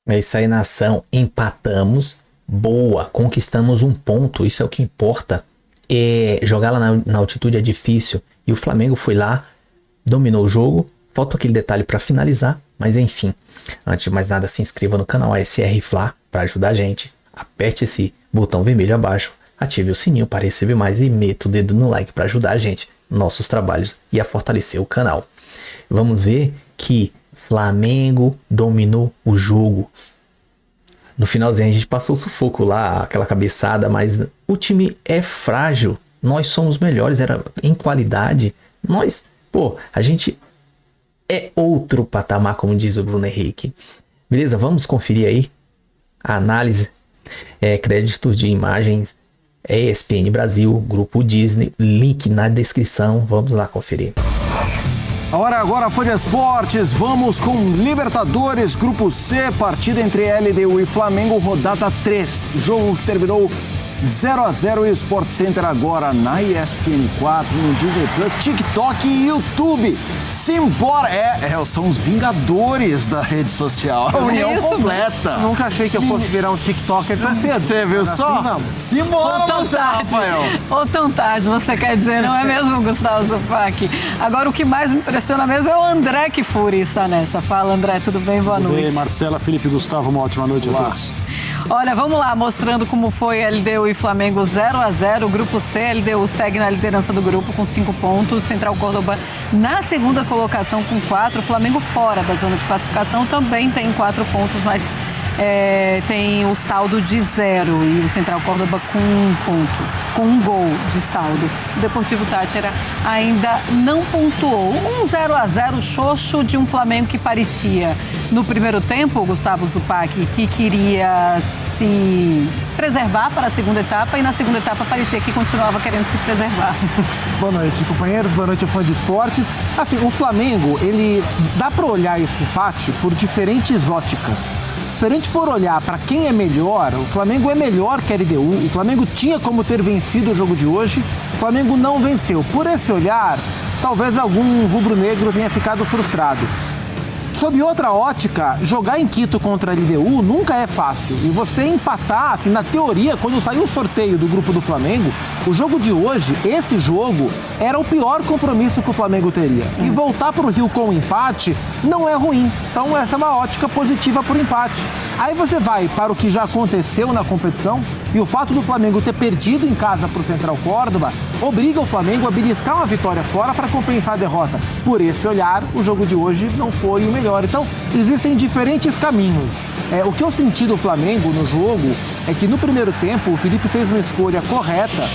É isso aí, nação. Empatamos. Boa. Conquistamos um ponto. Isso é o que importa. Jogar lá na altitude é difícil. E o Flamengo foi lá, dominou o jogo. Falta aquele detalhe para finalizar. Mas enfim. Antes de mais nada, se inscreva no canal ASR Fla para ajudar a gente. Aperte esse botão vermelho abaixo. Ative o sininho para receber mais e meta o dedo no like para ajudar a gente nos nossos trabalhos e a fortalecer o canal. Vamos ver que Flamengo dominou o jogo. No finalzinho a gente passou o sufoco lá, aquela cabeçada, mas o time é frágil. Nós somos melhores, era em qualidade. A gente é outro patamar, como diz o Bruno Henrique. Beleza, vamos conferir aí a análise. Créditos de imagens, ESPN Brasil, Grupo Disney, link na descrição. Vamos lá conferir. A hora agora foi de esportes, vamos com Libertadores, Grupo C, partida entre LDU e Flamengo, rodada 3, jogo que terminou 0-0 e Sport Center agora na ESPN 4, no Disney Plus, TikTok e YouTube. Simbora! São os vingadores da rede social, a união completa. Eu nunca achei que eu fosse virar um TikToker tão cedo. Você viu só? Assim, simbora, Marcelo Rafael! Ou tão tarde, você quer dizer, não é mesmo, Gustavo Zupac? Agora, o que mais me impressiona mesmo é o André Kfouri está nessa. Fala, André, tudo bem? Boa noite. Tudo bem, Marcela, Felipe, Gustavo, uma ótima noite a todos. Olha, vamos lá, mostrando como foi LDU e Flamengo 0-0. O Grupo C, LDU segue na liderança do grupo com 5 pontos. Central Córdoba na segunda colocação com 4. Flamengo fora da zona de classificação também tem 4 pontos, mas tem o saldo de 0. E o Central Córdoba com 1 ponto, com 1 gol de saldo. O Deportivo Táchira ainda não pontuou. 0-0 xoxo de um Flamengo que parecia, no primeiro tempo, Gustavo Zupac, que queria se preservar para a segunda etapa, e na segunda etapa parecia que continuava querendo se preservar. Boa noite, companheiros, boa noite, fã de esportes. Assim, o Flamengo, ele dá para olhar esse empate por diferentes óticas. Se a gente for olhar para quem é melhor, o Flamengo é melhor que a LDU, o Flamengo tinha como ter vencido o jogo de hoje, o Flamengo não venceu. Por esse olhar, talvez algum rubro-negro tenha ficado frustrado. Sob outra ótica, jogar em Quito contra a LDU nunca é fácil. E você empatar, assim, na teoria, quando saiu o sorteio do grupo do Flamengo, o jogo de hoje, esse jogo, era o pior compromisso que o Flamengo teria. E voltar para o Rio com um empate não é ruim. Então essa é uma ótica positiva para o empate. Aí você vai para o que já aconteceu na competição, e o fato do Flamengo ter perdido em casa para o Central Córdoba obriga o Flamengo a beliscar uma vitória fora para compensar a derrota. Por esse olhar, o jogo de hoje não foi o melhor. Então, existem diferentes caminhos. O que eu senti do Flamengo no jogo é que no primeiro tempo o Felipe fez uma escolha correta,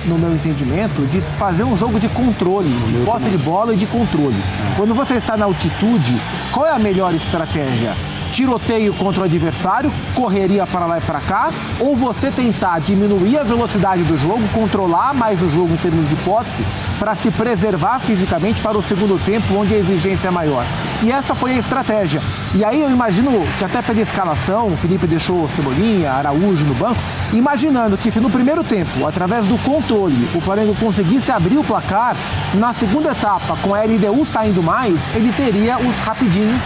no meu entendimento, de fazer um jogo de controle, de posse de bola e de controle. Quando você está na altitude, qual é a melhor estratégia? Tiroteio contra o adversário, correria para lá e para cá, ou você tentar diminuir a velocidade do jogo, controlar mais o jogo em termos de posse, para se preservar fisicamente para o segundo tempo, onde a exigência é maior. E essa foi a estratégia. E aí eu imagino que até pela escalação, o Felipe deixou Cebolinha, Araújo no banco, imaginando que se no primeiro tempo, através do controle, o Flamengo conseguisse abrir o placar, na segunda etapa, com a LDU saindo mais, ele teria os rapidinhos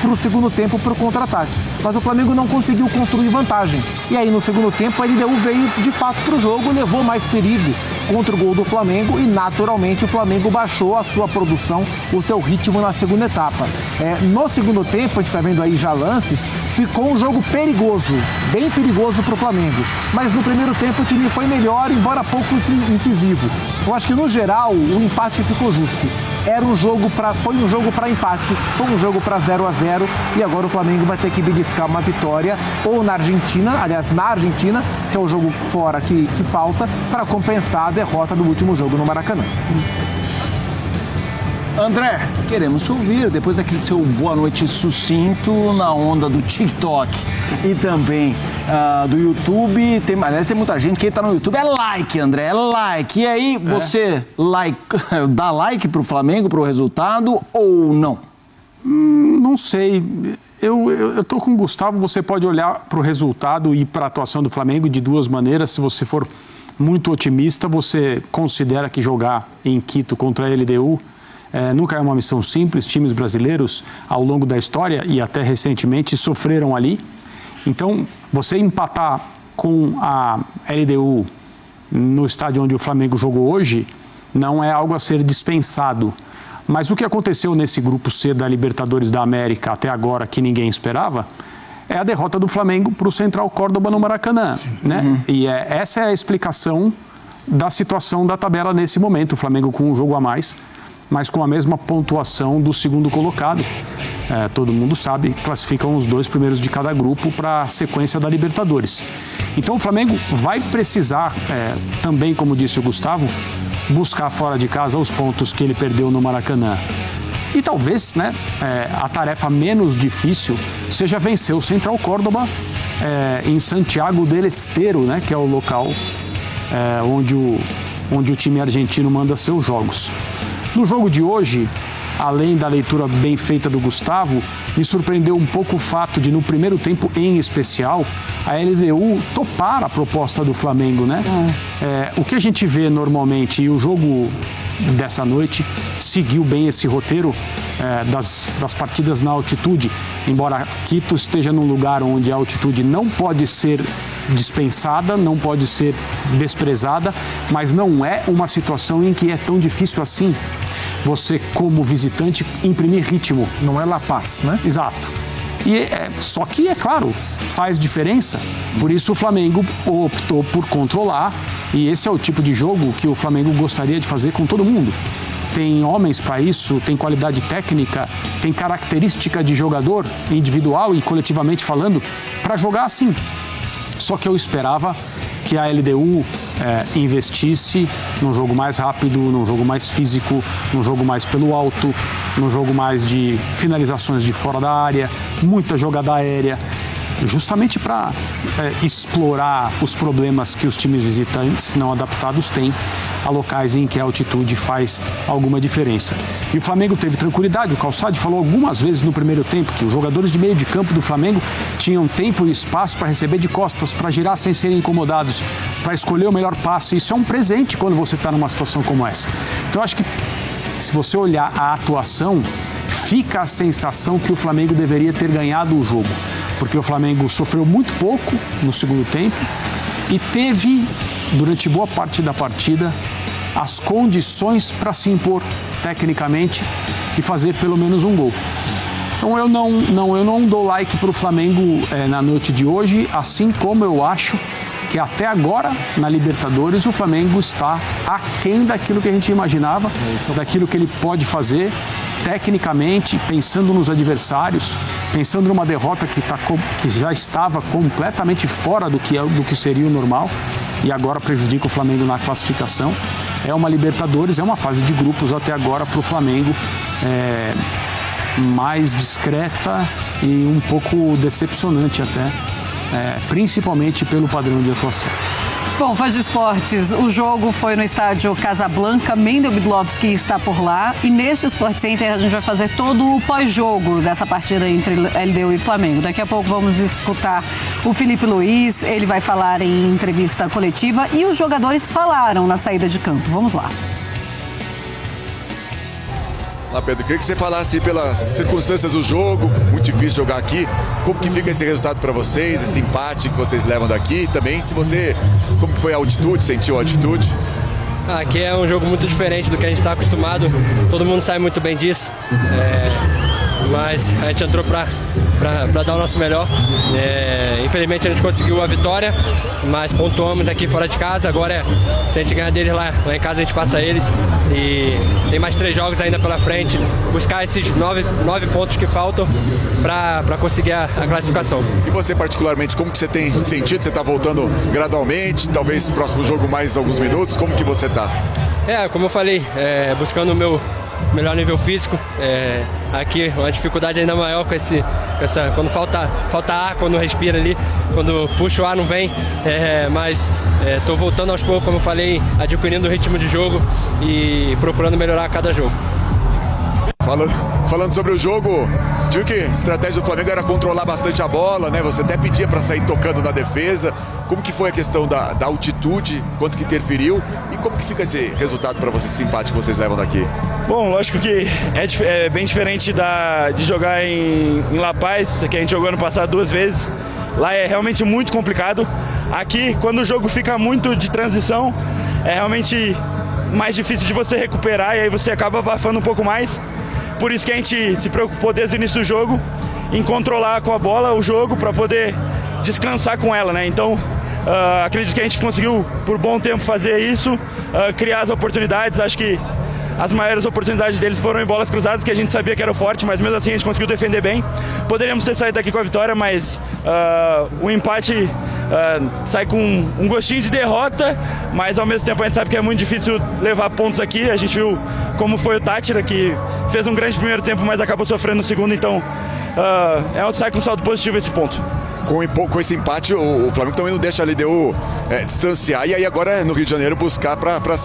para o segundo tempo, para o contra-ataque. Mas o Flamengo não conseguiu construir vantagem. E aí, no segundo tempo, a LDU veio de fato para o jogo, levou mais perigo contra o gol do Flamengo e, naturalmente, o Flamengo baixou a sua produção, o seu ritmo na segunda etapa. No segundo tempo, a gente está vendo aí já lances, ficou um jogo perigoso, bem perigoso para o Flamengo. Mas no primeiro tempo o time foi melhor, embora pouco incisivo. Eu acho que, no geral, o empate ficou justo. Foi um jogo para empate, foi um jogo para 0-0 e agora o Flamengo vai ter que beliscar uma vitória ou na Argentina, que é o jogo fora que falta, para compensar a derrota do último jogo no Maracanã. André, queremos te ouvir depois daquele seu boa noite sucinto na onda do TikTok e também do YouTube. Tem muita gente que está no YouTube. É like, André, é like. E aí, você dá like pro Flamengo, pro resultado ou não? Não sei. Eu tô com o Gustavo. Você pode olhar pro resultado e para a atuação do Flamengo de duas maneiras. Se você for muito otimista, você considera que jogar em Quito contra a LDU Nunca é uma missão simples. Times brasileiros, ao longo da história e até recentemente, sofreram ali. Então, você empatar com a LDU no estádio onde o Flamengo jogou hoje, não é algo a ser dispensado. Mas o que aconteceu nesse grupo C da Libertadores da América até agora, que ninguém esperava, é a derrota do Flamengo para o Central Córdoba no Maracanã, né? E essa é a explicação da situação da tabela nesse momento. O Flamengo com um jogo a mais, mas com a mesma pontuação do segundo colocado. Todo mundo sabe, classificam os 2 primeiros de cada grupo para a sequência da Libertadores. Então o Flamengo vai precisar, também como disse o Gustavo, buscar fora de casa os pontos que ele perdeu no Maracanã. E talvez, né, a tarefa menos difícil seja vencer o Central Córdoba em Santiago del Estero, né, que é o local onde o time argentino manda seus jogos. No jogo de hoje, além da leitura bem feita do Gustavo, me surpreendeu um pouco o fato de, no primeiro tempo em especial, a LDU topar a proposta do Flamengo, né? O que a gente vê normalmente, e o jogo dessa noite seguiu bem esse roteiro das partidas na altitude, embora Quito esteja num lugar onde a altitude não pode ser dispensada, não pode ser desprezada, mas não é uma situação em que é tão difícil assim você, como visitante, imprimir ritmo. Não é La Paz, né? Exato. Só que, é claro, faz diferença. Por isso o Flamengo optou por controlar, e esse é o tipo de jogo que o Flamengo gostaria de fazer com todo mundo. Tem homens para isso, tem qualidade técnica, tem característica de jogador, individual e coletivamente falando, para jogar assim. Só que eu esperava que a LDU investisse num jogo mais rápido, num jogo mais físico, num jogo mais pelo alto, num jogo mais de finalizações de fora da área, muita jogada aérea, justamente para explorar os problemas que os times visitantes não adaptados têm a locais em que a altitude faz alguma diferença. E o Flamengo teve tranquilidade. O Calçade falou algumas vezes no primeiro tempo que os jogadores de meio de campo do Flamengo tinham tempo e espaço para receber de costas, para girar sem serem incomodados, para escolher o melhor passe. Isso é um presente quando você está numa situação como essa. Então, acho que se você olhar a atuação, fica a sensação que o Flamengo deveria ter ganhado o jogo, porque o Flamengo sofreu muito pouco no segundo tempo e teve, durante boa parte da partida, as condições para se impor tecnicamente e fazer pelo menos um gol. Então eu não dou like para o Flamengo na noite de hoje, assim como eu acho que até agora, na Libertadores, o Flamengo está aquém daquilo que a gente imaginava, daquilo que ele pode fazer tecnicamente, pensando nos adversários, pensando numa derrota que já estava completamente fora do que seria o normal e agora prejudica o Flamengo na classificação. É uma Libertadores, é uma fase de grupos até agora para o Flamengo mais discreta e um pouco decepcionante até, principalmente pelo padrão de atuação. Bom, Fãs de Esportes, o jogo foi no estádio Casablanca, Mendel Bidlovski está por lá e neste Sport Center a gente vai fazer todo o pós-jogo dessa partida entre LDU e Flamengo. Daqui a pouco vamos escutar o Felipe Luiz, ele vai falar em entrevista coletiva e os jogadores falaram na saída de campo. Vamos lá. Olá, Pedro, queria que você falasse pelas circunstâncias do jogo, muito difícil jogar aqui, como que fica esse resultado para vocês, esse empate que vocês levam daqui, e também como que foi a altitude, sentiu a altitude? Aqui é um jogo muito diferente do que a gente está acostumado, todo mundo sabe muito bem disso, mas a gente entrou para dar o nosso melhor. Infelizmente a gente conseguiu a vitória, mas pontuamos aqui fora de casa. Agora, se a gente ganhar deles lá em casa, a gente passa eles. E tem mais 3 jogos ainda pela frente, buscar esses 9 pontos que faltam para conseguir a classificação. E você particularmente, como que você tem sentido? Você está voltando gradualmente, talvez próximo jogo mais alguns minutos, como que você está? Como eu falei, buscando o meu melhor nível físico, aqui uma dificuldade ainda maior com essa quando falta ar, quando respira ali, quando puxa o ar não vem, mas estou voltando aos poucos, como eu falei, adquirindo o ritmo de jogo e procurando melhorar a cada jogo. Falando sobre o jogo, viu que a estratégia do Flamengo era controlar bastante a bola, né? Você até pedia para sair tocando na defesa. Como que foi a questão da altitude, quanto que interferiu e como que fica esse resultado para vocês, esse empate que vocês levam daqui? Bom, lógico que é bem diferente de jogar em La Paz, que a gente jogou ano passado 2 vezes. Lá é realmente muito complicado. Aqui, quando o jogo fica muito de transição, é realmente mais difícil de você recuperar e aí você acaba abafando um pouco mais. Por isso que a gente se preocupou desde o início do jogo em controlar com a bola o jogo para poder descansar com ela, né? Então, acredito que a gente conseguiu por bom tempo fazer isso, criar as oportunidades. Acho que as maiores oportunidades deles foram em bolas cruzadas, que a gente sabia que era forte, mas mesmo assim a gente conseguiu defender bem. Poderíamos ter saído daqui com a vitória, mas o empate sai com um gostinho de derrota, mas ao mesmo tempo a gente sabe que é muito difícil levar pontos aqui. A gente viu como foi o Tátira, que fez um grande primeiro tempo, mas acabou sofrendo no segundo, então sai com saldo positivo esse ponto. Com esse empate, o Flamengo também não deixa a LDU distanciar e aí agora no Rio de Janeiro buscar para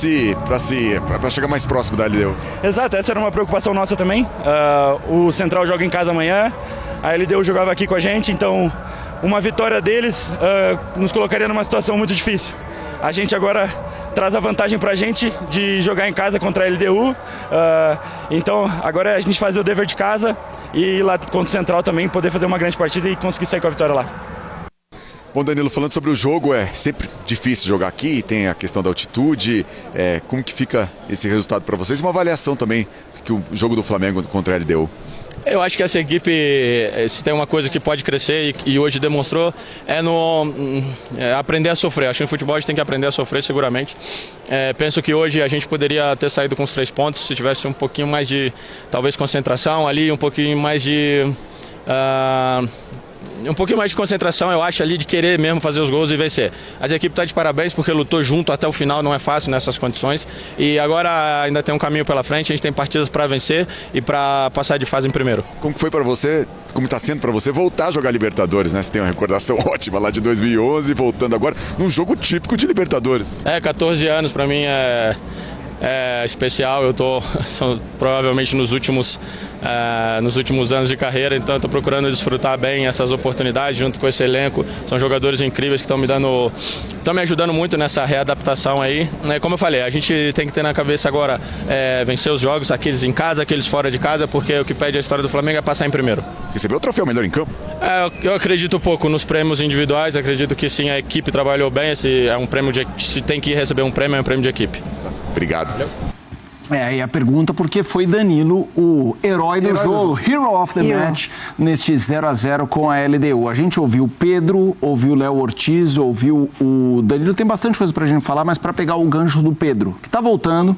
chegar mais próximo da LDU. Exato, essa era uma preocupação nossa também. O Central joga em casa amanhã, a LDU jogava aqui com a gente, então uma vitória deles nos colocaria numa situação muito difícil. A gente agora traz a vantagem para a gente de jogar em casa contra a LDU, então agora a gente fazer o dever de casa e ir lá contra o Central também, poder fazer uma grande partida e conseguir sair com a vitória lá. Bom, Danilo, falando sobre o jogo, é sempre difícil jogar aqui, tem a questão da altitude, como que fica esse resultado para vocês? Uma avaliação também que o jogo do Flamengo contra a LDU. Eu acho que essa equipe, se tem uma coisa que pode crescer e hoje demonstrou, é aprender a sofrer. Acho que no futebol a gente tem que aprender a sofrer seguramente. Penso que hoje a gente poderia ter saído com os 3 pontos se tivesse um pouquinho mais de, talvez, concentração ali, um pouquinho mais de concentração, eu acho, ali de querer mesmo fazer os gols e vencer. Mas a equipe está de parabéns porque lutou junto até o final, não é fácil nessas condições. E agora ainda tem um caminho pela frente, a gente tem partidas para vencer e para passar de fase em primeiro. Como foi para você, como está sendo para você voltar a jogar Libertadores, né? Você tem uma recordação ótima lá de 2011, voltando agora num jogo típico de Libertadores. 14 anos para mim é especial. Eu são provavelmente nos últimos anos de carreira, então eu estou procurando desfrutar bem essas oportunidades junto com esse elenco. São jogadores incríveis que estão me ajudando muito nessa readaptação aí. Como eu falei, a gente tem que ter na cabeça agora vencer os jogos, aqueles em casa, aqueles fora de casa, porque o que pede a história do Flamengo é passar em primeiro. Recebeu o troféu melhor em campo? Eu acredito pouco nos prêmios individuais, acredito que sim, a equipe trabalhou bem. Esse é um prêmio se tem que receber um prêmio, é um prêmio de equipe. Obrigado. Valeu. E a pergunta, porque foi Danilo o herói do jogo, hero of the match, neste 0-0 com a LDU. A gente ouviu o Pedro, ouviu o Léo Ortiz, ouviu o Danilo. Tem bastante coisa pra gente falar, mas para pegar o gancho do Pedro, que tá voltando.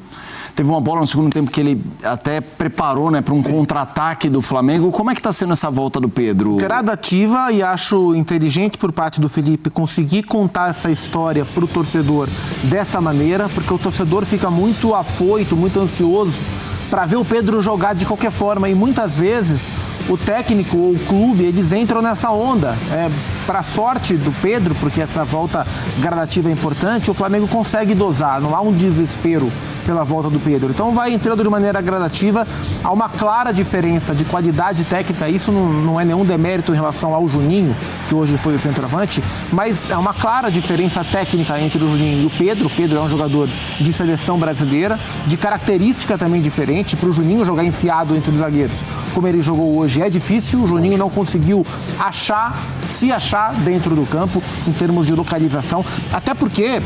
Teve uma bola no segundo tempo que ele até preparou, né, para um contra-ataque do Flamengo. Como é que está sendo essa volta do Pedro? Gradativa, e acho inteligente por parte do Felipe conseguir contar essa história para o torcedor dessa maneira, porque o torcedor fica muito afoito, muito ansioso para ver o Pedro jogar de qualquer forma, e muitas vezes o técnico ou o clube, eles entram nessa onda. Para sorte do Pedro, porque essa volta gradativa é importante, o Flamengo consegue dosar, não há um desespero pela volta do Pedro. Então vai entrando de maneira gradativa, há uma clara diferença de qualidade técnica, isso não é nenhum demérito em relação ao Juninho, que hoje foi o centroavante, mas é uma clara diferença técnica entre o Juninho e o Pedro. O Pedro é um jogador de seleção brasileira, de característica também diferente. Para o Juninho jogar enfiado entre os zagueiros, como ele jogou hoje, é difícil. O Juninho não conseguiu se achar dentro do campo em termos de localização, até porque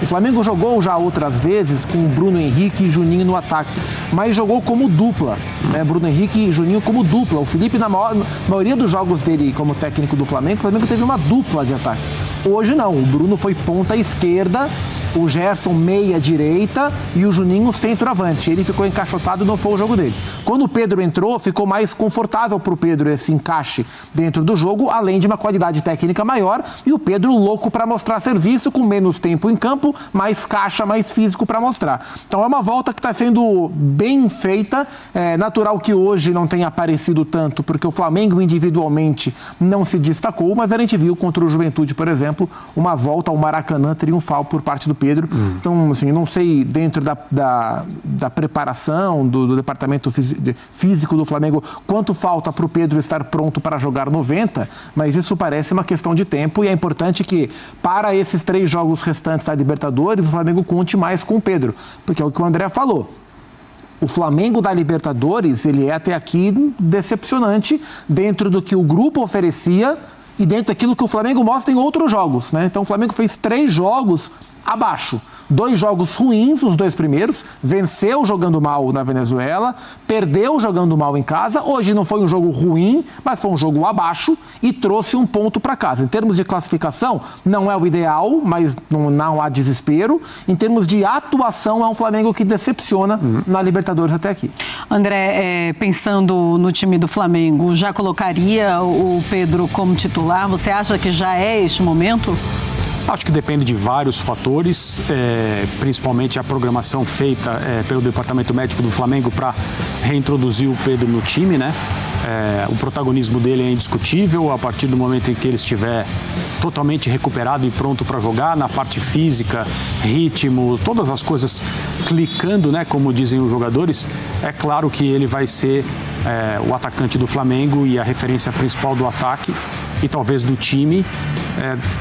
o Flamengo jogou já outras vezes com o Bruno Henrique e Juninho no ataque, mas jogou como dupla, Bruno Henrique e Juninho como dupla. O Felipe, na maioria dos jogos dele como técnico do Flamengo, o Flamengo teve uma dupla de ataque. Hoje não, o Bruno foi ponta esquerda, o Gerson meia direita e o Juninho centroavante. Ele ficou encaixotado e não foi o jogo dele. Quando o Pedro entrou, ficou mais confortável para o Pedro esse encaixe dentro do jogo, além de uma qualidade técnica maior, e o Pedro louco para mostrar serviço, com menos tempo em campo, mais caixa, mais físico para mostrar. Então é uma volta que está sendo bem feita. É natural que hoje não tenha aparecido tanto, porque o Flamengo individualmente não se destacou, mas a gente viu contra o Juventude, por exemplo, uma volta ao Maracanã triunfal por parte do Pedro. Pedro. Então, assim, não sei dentro da preparação do departamento físico do Flamengo quanto falta para o Pedro estar pronto para jogar 90, mas isso parece uma questão de tempo e é importante que para esses 3 jogos restantes da Libertadores o Flamengo conte mais com o Pedro, porque é o que o André falou. O Flamengo da Libertadores, ele é até aqui decepcionante dentro do que o grupo oferecia e dentro daquilo que o Flamengo mostra em outros jogos, né? Então o Flamengo fez 3 jogos abaixo. 2 jogos ruins, os 2 primeiros, venceu jogando mal na Venezuela, perdeu jogando mal em casa. Hoje não foi um jogo ruim, mas foi um jogo abaixo e trouxe um ponto para casa. Em termos de classificação, não é o ideal, mas não há desespero. Em termos de atuação, é um Flamengo que decepciona na Libertadores até aqui. André, pensando no time do Flamengo, já colocaria o Pedro como titular? Você acha que já é este momento? Acho que depende de vários fatores, principalmente a programação feita pelo Departamento Médico do Flamengo para reintroduzir o Pedro no time, né? O protagonismo dele é indiscutível a partir do momento em que ele estiver totalmente recuperado e pronto para jogar, na parte física, ritmo, todas as coisas clicando, né? Como dizem os jogadores, é claro que ele vai ser o atacante do Flamengo e a referência principal do ataque e talvez do time,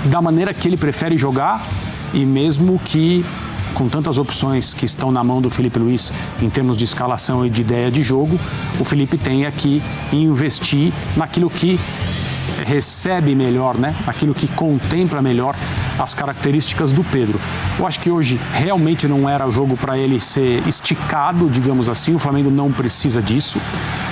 da maneira que ele prefere jogar e mesmo que com tantas opções que estão na mão do Felipe Luiz em termos de escalação e de ideia de jogo, o Felipe tenha que investir naquilo que recebe melhor, né? Aquilo que contempla melhor as características do Pedro. Eu acho que hoje realmente não era jogo para ele ser esticado, digamos assim, o Flamengo não precisa disso.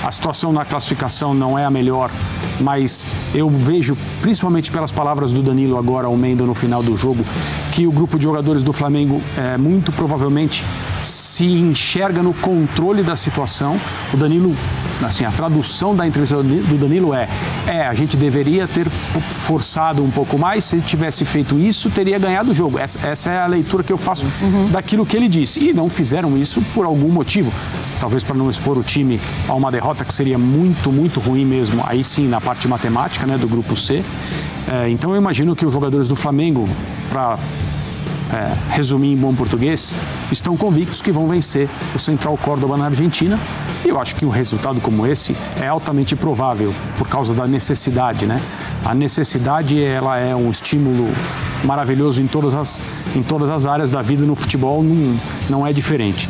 A situação na classificação não é a melhor, mas eu vejo, principalmente pelas palavras do Danilo agora, ao Mendo no final do jogo, que o grupo de jogadores do Flamengo muito provavelmente se enxerga no controle da situação. O Danilo, assim, a tradução da entrevista do Danilo a gente deveria ter forçado um pouco mais, se ele tivesse feito isso, teria ganhado o jogo. Essa é a leitura que eu faço daquilo que ele disse. E não fizeram isso por algum motivo. Talvez para não expor o time a uma derrota que seria muito, muito ruim mesmo, aí sim, na parte matemática, né, do grupo C. Então eu imagino que os jogadores do Flamengo, para resumir em bom português, estão convictos que vão vencer o Central Córdoba na Argentina. E eu acho que um resultado como esse é altamente provável por causa da necessidade, né? A necessidade, ela é um estímulo maravilhoso em todas as áreas da vida. No futebol não é diferente.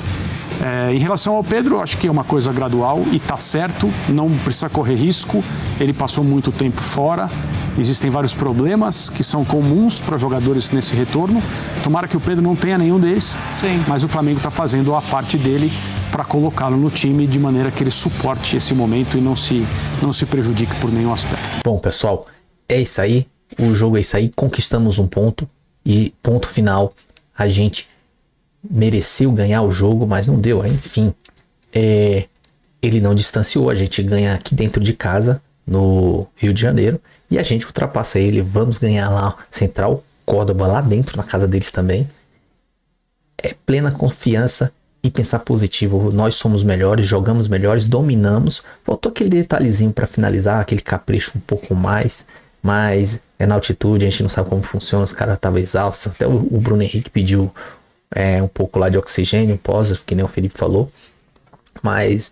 Em relação ao Pedro, acho que é uma coisa gradual e está certo, não precisa correr risco. Ele passou muito tempo fora, existem vários problemas que são comuns para jogadores nesse retorno. Tomara que o Pedro não tenha nenhum deles, sim, mas o Flamengo está fazendo a parte dele para colocá-lo no time de maneira que ele suporte esse momento e não se prejudique por nenhum aspecto. Bom, pessoal, é isso aí, o jogo é isso aí, conquistamos um ponto e ponto final, a gente mereceu ganhar o jogo, mas não deu, enfim, ele não distanciou, a gente ganha aqui dentro de casa, no Rio de Janeiro, e a gente ultrapassa ele, vamos ganhar lá Central Córdoba, lá dentro, na casa deles também. É plena confiança e pensar positivo, nós somos melhores, jogamos melhores, dominamos, faltou aquele detalhezinho para finalizar, aquele capricho um pouco mais, mas é na altitude, a gente não sabe como funciona, os caras estavam exaustos, até o Bruno Henrique pediu um pouco lá de oxigênio, pós, que nem o Felipe falou, mas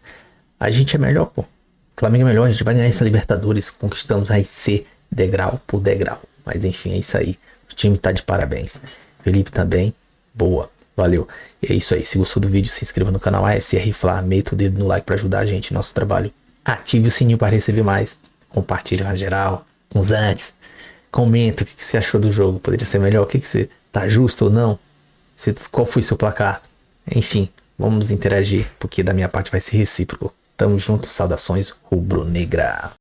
a gente é melhor, pô. O Flamengo é melhor, a gente vai ganhar essa Libertadores, conquistamos aí C degrau por degrau, mas enfim, é isso aí, o time tá de parabéns, Felipe também, boa, valeu, e é isso aí, se gostou do vídeo, se inscreva no canal ASR Fla, meta o dedo no like para ajudar a gente, nosso trabalho, ative o sininho para receber mais, compartilha na geral, com os antes, comenta o que você achou do jogo, poderia ser melhor, o que você tá justo ou não, qual foi seu placar, enfim, vamos interagir, porque da minha parte vai ser recíproco. Tamo junto, saudações rubro-negra.